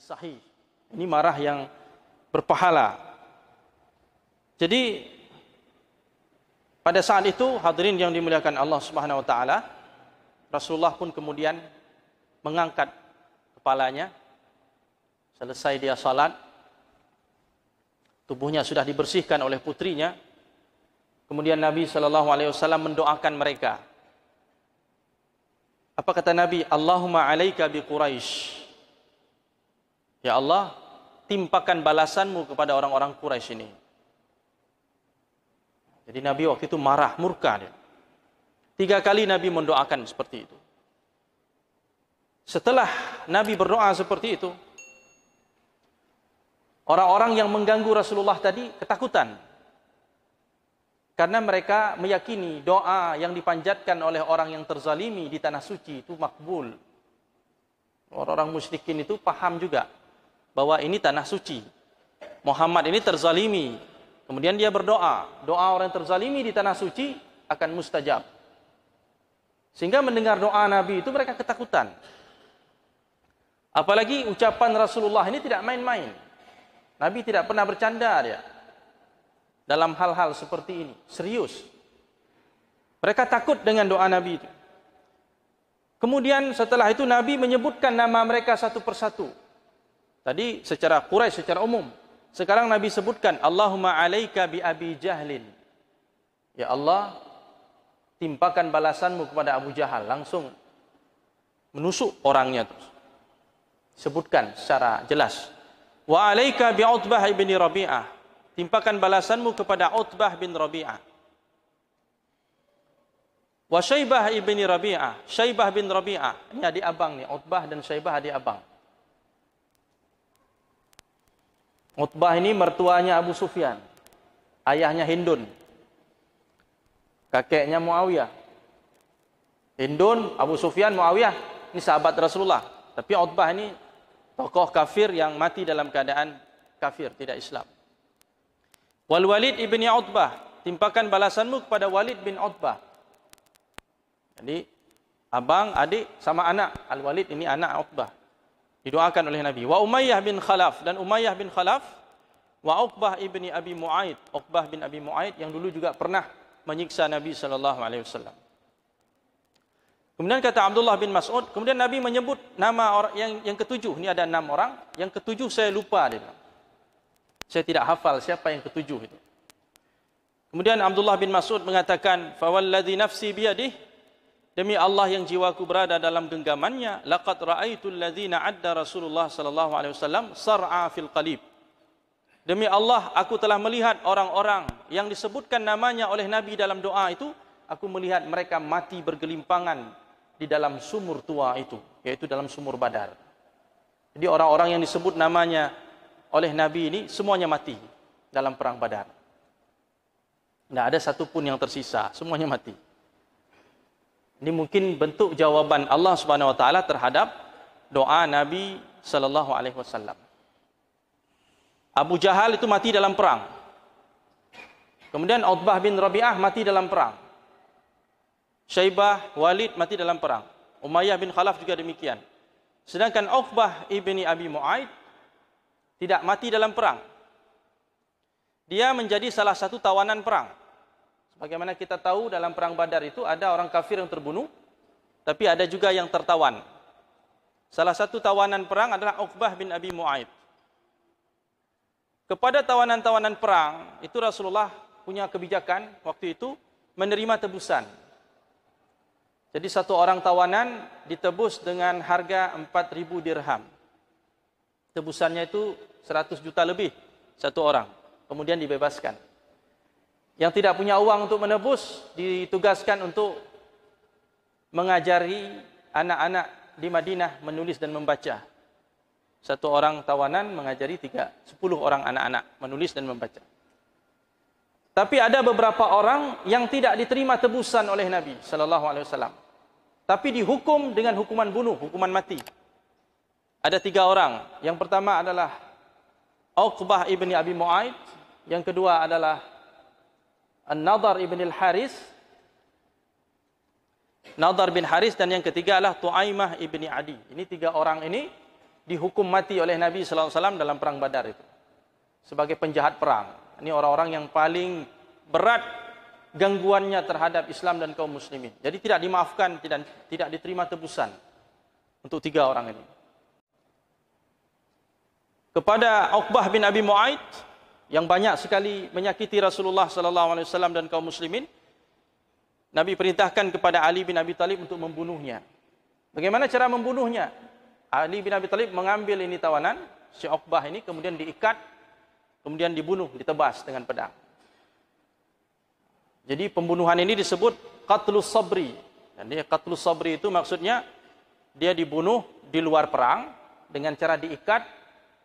sahih. Ini marah yang berpahala. Jadi pada saat itu hadirin yang dimuliakan Allah Subhanahu wa taala, Rasulullah pun kemudian mengangkat kepalanya. Selesai dia salat, tubuhnya sudah dibersihkan oleh putrinya. Kemudian Nabi SAW mendoakan mereka. Apa kata Nabi? Allahumma alaika bi Quraisy. Ya Allah, timpakan balasanmu kepada orang-orang Quraisy ini. Jadi Nabi waktu itu marah, murka dia. 3 kali Nabi mendoakan seperti itu. Setelah Nabi berdoa seperti itu, orang-orang yang mengganggu Rasulullah tadi ketakutan. Karena mereka meyakini doa yang dipanjatkan oleh orang yang terzalimi di tanah suci itu makbul. Orang-orang musyrikin itu paham juga bahwa ini tanah suci. Muhammad ini terzalimi. Kemudian dia berdoa. Doa orang yang terzalimi di tanah suci akan mustajab. Sehingga mendengar doa Nabi itu mereka ketakutan. Apalagi ucapan Rasulullah ini tidak main-main. Nabi tidak pernah bercanda dia. Dalam hal-hal seperti ini. Serius. Mereka takut dengan doa Nabi itu. Kemudian setelah itu Nabi menyebutkan nama mereka satu persatu. Tadi secara Quraisy, secara umum. Sekarang Nabi sebutkan, Allahumma alaika bi Abi Jahlin. Ya Allah, timpakan balasanmu kepada Abu Jahal. Langsung menusuk orangnya terus. Sebutkan secara jelas. Wa alaika bi Utbah ibni Rabi'ah. Timpakan balasanmu kepada Utbah bin Rabi'ah. Wa Syaibah ibni Rabi'ah. Syaibah bin Rabi'ah. Ini adik abang nih. Utbah dan Syaibah adik abang. Utbah ini mertuanya Abu Sufyan. Ayahnya Hindun. Kakeknya Muawiyah. Hindun, Abu Sufyan, Muawiyah. Ini sahabat Rasulullah. Tapi Utbah ini tokoh kafir yang mati dalam keadaan kafir, tidak Islam. Wal Walid ibni Utbah. Timpakan balasanmu kepada Walid bin Utbah. Jadi, abang, adik, sama anak. Al-Walid ini anak Utbah. Didoakan oleh Nabi. Wa Umayyah bin Khalaf. Dan Umayyah bin Khalaf. Wa Uqbah ibni Abi Mu'aid. Uqbah bin Abi Mu'aid yang dulu juga pernah menyiksa Nabi SAW. Kemudian kata Abdullah bin Mas'ud. Kemudian Nabi menyebut nama orang yang ketujuh. Ini ada 6 orang. Yang ketujuh saya lupa. Dia. Saya tidak hafal siapa yang ketujuh itu. Kemudian Abdullah bin Mas'ud mengatakan. Fawalladhi nafsi biyadih. Demi Allah yang jiwaku berada dalam genggamannya, laqad ra'aitul ladzina 'adda Rasulullah sallallahu alaihi wasallam sar'a fil qalib. Demi Allah, aku telah melihat orang-orang yang disebutkan namanya oleh Nabi dalam doa itu, aku melihat mereka mati bergelimpangan di dalam sumur tua itu, yaitu dalam sumur Badar. Jadi orang-orang yang disebut namanya oleh Nabi ini semuanya mati dalam perang Badar. Tidak ada satupun yang tersisa, semuanya mati. Ini mungkin bentuk jawaban Allah Subhanahu wa taala terhadap doa Nabi sallallahu alaihi wasallam. Abu Jahal itu mati dalam perang. Kemudian Utbah bin Rabi'ah mati dalam perang. Syaibah, Walid mati dalam perang. Umayyah bin Khalaf juga demikian. Sedangkan Uqbah ibni Abi Mu'aid tidak mati dalam perang. Dia menjadi salah satu tawanan perang. Bagaimana kita tahu dalam perang Badar itu ada orang kafir yang terbunuh, tapi ada juga yang tertawan. Salah satu tawanan perang adalah Uqbah bin Abi Mu'aid. Kepada tawanan-tawanan perang, itu Rasulullah punya kebijakan waktu itu menerima tebusan. Jadi satu orang tawanan ditebus dengan harga 4.000 dirham. Tebusannya itu 100 juta lebih satu orang. Kemudian dibebaskan. Yang tidak punya uang untuk menebus, ditugaskan untuk mengajari anak-anak di Madinah menulis dan membaca. Satu orang tawanan mengajari 10 orang anak-anak menulis dan membaca. Tapi ada beberapa orang yang tidak diterima tebusan oleh Nabi SAW. Tapi dihukum dengan hukuman bunuh, hukuman mati. Ada 3 orang. Yang pertama adalah Uqbah ibni Abi Mu'aid. Yang kedua adalah An-Nadar ibn al-Haris, Nadar bin Haris, dan yang ketiga adalah Tu'aimah ibni Adi. Ini 3 orang ini dihukum mati oleh Nabi sallallahu alaihi wasallam dalam perang Badar itu. Sebagai penjahat perang. Ini orang-orang yang paling berat gangguannya terhadap Islam dan kaum muslimin. Jadi tidak dimaafkan dan tidak diterima tebusan untuk 3 orang ini. Kepada Uqbah bin Abi Mu'aid yang banyak sekali menyakiti Rasulullah sallallahu alaihi wasallam dan kaum muslimin, Nabi perintahkan kepada Ali bin Abi Thalib untuk membunuhnya. Bagaimana cara membunuhnya? Ali bin Abi Thalib mengambil ini tawanan, si Uqbah ini, kemudian diikat, kemudian dibunuh, ditebas dengan pedang. Jadi pembunuhan ini disebut qatlus sabri. Dan dia qatlus sabri itu maksudnya dia dibunuh di luar perang dengan cara diikat,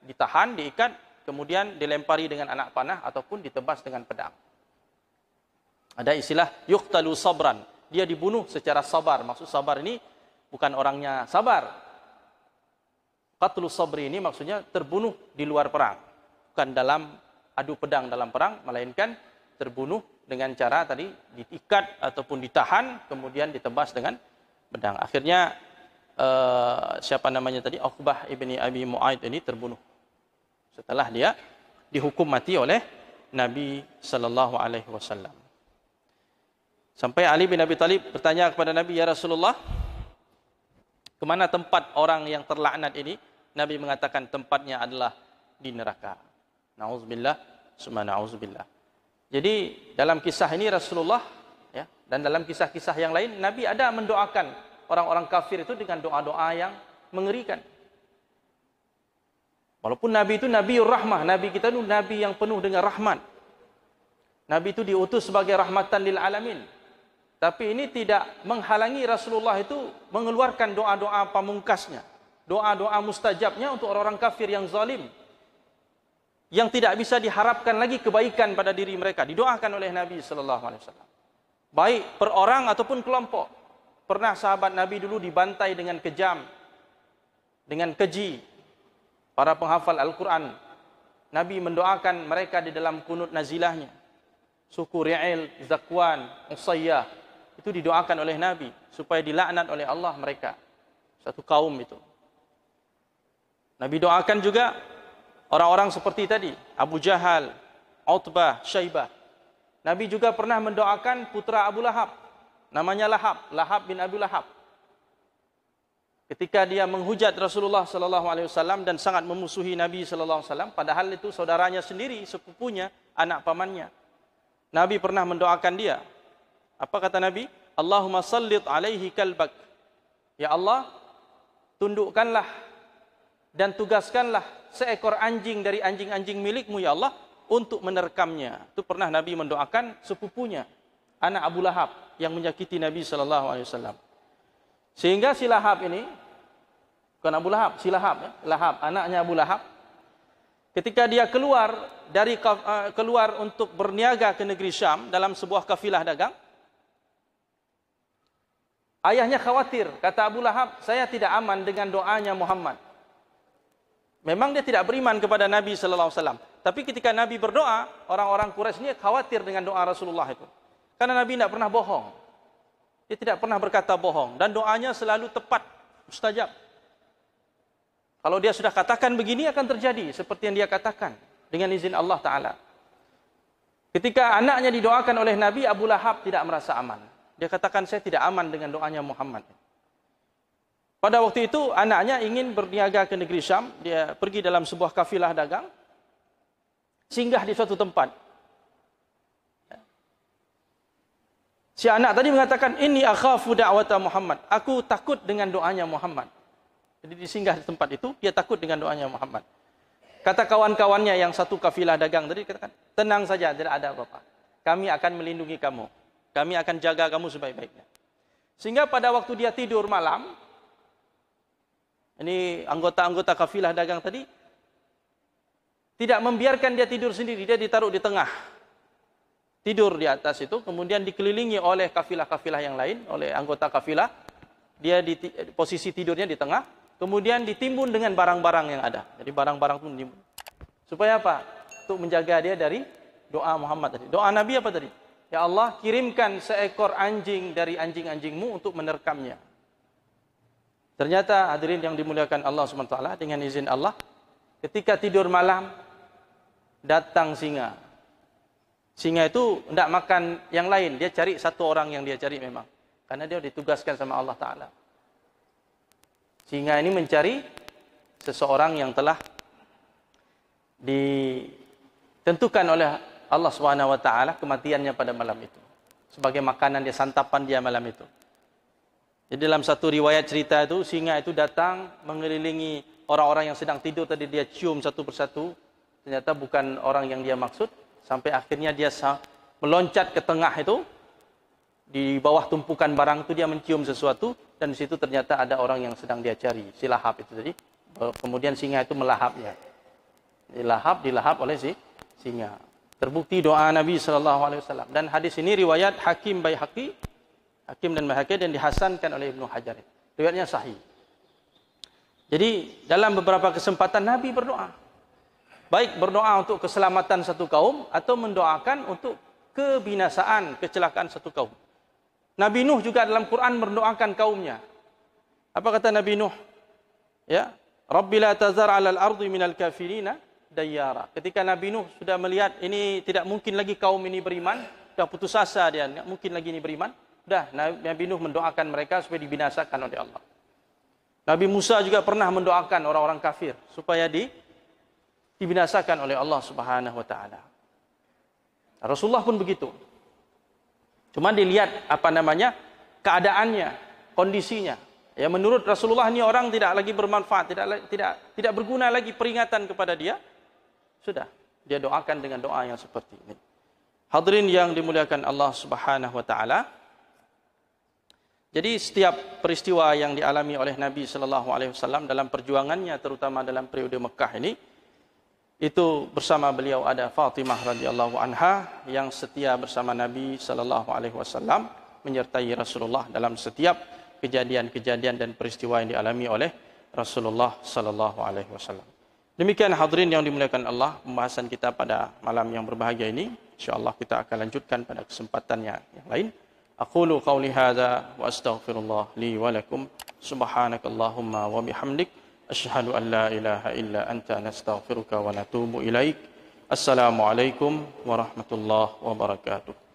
ditahan, diikat, kemudian dilempari dengan anak panah ataupun ditebas dengan pedang. Ada istilah yuqtalu sabran. Dia dibunuh secara sabar. Maksud sabar ini bukan orangnya sabar. Qatlus sabri ini maksudnya terbunuh di luar perang. Bukan dalam adu pedang dalam perang, melainkan terbunuh dengan cara tadi diikat ataupun ditahan, kemudian ditebas dengan pedang. Akhirnya siapa namanya tadi? Uqbah ibni Abi Mu'aid ini terbunuh. Setelah dia dihukum mati oleh Nabi sallallahu alaihi wasallam. Sampai Ali bin Abi Thalib bertanya kepada Nabi, "Ya Rasulullah, kemana tempat orang yang terlaknat ini?" Nabi mengatakan tempatnya adalah di neraka. Nauzubillah, summa nauzubillah. Jadi dalam kisah ini Rasulullah ya, dan dalam kisah-kisah yang lain Nabi ada mendoakan orang-orang kafir itu dengan doa-doa yang mengerikan. Walaupun Nabi itu Nabiur Rahmah, Nabi kita itu Nabi yang penuh dengan rahmat. Nabi itu diutus sebagai rahmatan lil alamin. Tapi ini tidak menghalangi Rasulullah itu mengeluarkan doa-doa pamungkasnya. Doa-doa mustajabnya untuk orang-orang kafir yang zalim. Yang tidak bisa diharapkan lagi kebaikan pada diri mereka. Didoakan oleh Nabi SAW. Baik per orang ataupun kelompok. Pernah sahabat Nabi dulu dibantai dengan kejam. Dengan keji. Para penghafal Al-Quran. Nabi mendoakan mereka di dalam kunut nazilahnya. Suku Ri'il, Zakwan, Usayyah. Itu didoakan oleh Nabi. Supaya dilaknat oleh Allah mereka. Satu kaum itu. Nabi doakan juga orang-orang seperti tadi. Abu Jahal, Utbah, Syaibah. Nabi juga pernah mendoakan putra Abu Lahab. Namanya Lahab. Lahab bin Abu Lahab. Ketika dia menghujat Rasulullah SAW dan sangat memusuhi Nabi SAW. Padahal itu saudaranya sendiri, sepupunya, anak pamannya. Nabi pernah mendoakan dia. Apa kata Nabi? Allahumma sallit alaihi kalbak. Ya Allah, tundukkanlah dan tugaskanlah seekor anjing dari anjing-anjing milikmu ya Allah untuk menerkamnya. Itu pernah Nabi mendoakan sepupunya, anak Abu Lahab yang menyakiti Nabi SAW. Sehingga si Lahab ini, bukan Abu Lahab, si Lahab, ya, Lahab, anaknya Abu Lahab, ketika dia keluar untuk berniaga ke negeri Syam dalam sebuah kafilah dagang, ayahnya khawatir. Kata Abu Lahab, saya tidak aman dengan doanya Muhammad. Memang dia tidak beriman kepada Nabi SAW. Tapi ketika Nabi berdoa, orang-orang Quraisy ini khawatir dengan doa Rasulullah itu. Karena Nabi tidak pernah bohong. Dia tidak pernah berkata bohong. Dan doanya selalu tepat, mustajab. Kalau dia sudah katakan begini, akan terjadi seperti yang dia katakan. Dengan izin Allah Ta'ala. Ketika anaknya didoakan oleh Nabi, Abu Lahab tidak merasa aman. Dia katakan, saya tidak aman dengan doanya Muhammad. Pada waktu itu, anaknya ingin berniaga ke negeri Syam. Dia pergi dalam sebuah kafilah dagang. Singgah di suatu tempat. Si anak tadi mengatakan, Inni akhafu da'wata Muhammad. Aku takut dengan doanya Muhammad. Jadi disinggah di tempat itu, dia takut dengan doanya Muhammad. Kata kawan-kawannya yang satu kafilah dagang tadi, katakan, tenang saja, tidak ada apa-apa. Kami akan melindungi kamu. Kami akan jaga kamu sebaik-baiknya. Sehingga pada waktu dia tidur malam, ini anggota-anggota kafilah dagang tadi, tidak membiarkan dia tidur sendiri, dia ditaruh di tengah. Tidur di atas itu, kemudian dikelilingi oleh kafilah-kafilah yang lain, oleh anggota kafilah. Dia di posisi tidurnya di tengah, kemudian ditimbun dengan barang-barang yang ada. Jadi barang-barang itu ditimbun. Supaya apa? Untuk menjaga dia dari doa Muhammad tadi. Doa Nabi apa tadi? Ya Allah, kirimkan seekor anjing dari anjing-anjingmu untuk menerkamnya. Ternyata hadirin yang dimuliakan Allah SWT, dengan izin Allah, ketika tidur malam, datang singa. Singa itu tidak makan yang lain, dia cari satu orang yang dia cari memang. Karena dia ditugaskan sama Allah Ta'ala. Singa ini mencari seseorang yang telah ditentukan oleh Allah SWT kematiannya pada malam itu. Sebagai makanan dia, santapan dia malam itu. Jadi dalam satu riwayat cerita itu, singa itu datang mengelilingi orang-orang yang sedang tidur tadi, dia cium satu persatu. Ternyata bukan orang yang dia maksud. Sampai akhirnya dia meloncat ke tengah itu. Di bawah tumpukan barang itu dia mencium sesuatu. Dan di situ ternyata ada orang yang sedang dia cari. Si lahap itu tadi. Kemudian singa itu melahapnya. Dilahap oleh si singa. Terbukti doa Nabi SAW. Dan hadis ini riwayat Hakim dan Baihaqi dan dihasankan oleh Ibnu Hajar. Riwayatnya sahih. Jadi dalam beberapa kesempatan Nabi berdoa. Baik berdoa untuk keselamatan satu kaum atau mendoakan untuk kebinasaan, kecelakaan satu kaum. Nabi Nuh juga dalam Quran mendoakan kaumnya. Apa kata Nabi Nuh? Ya, Rabbi la tazar 'alal ardi minal kafirina dayyara. Ketika Nabi Nuh sudah melihat ini tidak mungkin lagi kaum ini beriman, sudah putus asa dia, tidak mungkin lagi ini beriman. Sudah Nabi Nuh mendoakan mereka supaya dibinasakan oleh Allah. Nabi Musa juga pernah mendoakan orang-orang kafir supaya dibinasakan oleh Allah Subhanahu wa taala. Rasulullah pun begitu. Cuma dilihat keadaannya, kondisinya. Ya, menurut Rasulullah ini orang tidak lagi bermanfaat, tidak berguna lagi peringatan kepada dia. Sudah, dia doakan dengan doa yang seperti ini. Hadirin yang dimuliakan Allah Subhanahu wa taala. Jadi setiap peristiwa yang dialami oleh Nabi sallallahu alaihi wasallam dalam perjuangannya, terutama dalam periode Mekah ini, itu bersama beliau ada Fatimah radhiyallahu anha yang setia bersama Nabi sallallahu alaihi wasallam, menyertai Rasulullah dalam setiap kejadian-kejadian dan peristiwa yang dialami oleh Rasulullah sallallahu alaihi wasallam. Demikian hadirin yang dimuliakan Allah, pembahasan kita pada malam yang berbahagia ini. Insyaallah kita akan lanjutkan pada kesempatannya yang lain. Aqulu qawli hadza wa astaghfirullah li wa lakum. Subhanakallahumma wa bihamdik asyhadu an la ilaha illa anta nastaghfiruka wa natubu ilaik. Assalamualaikum warahmatullahi wabarakatuh.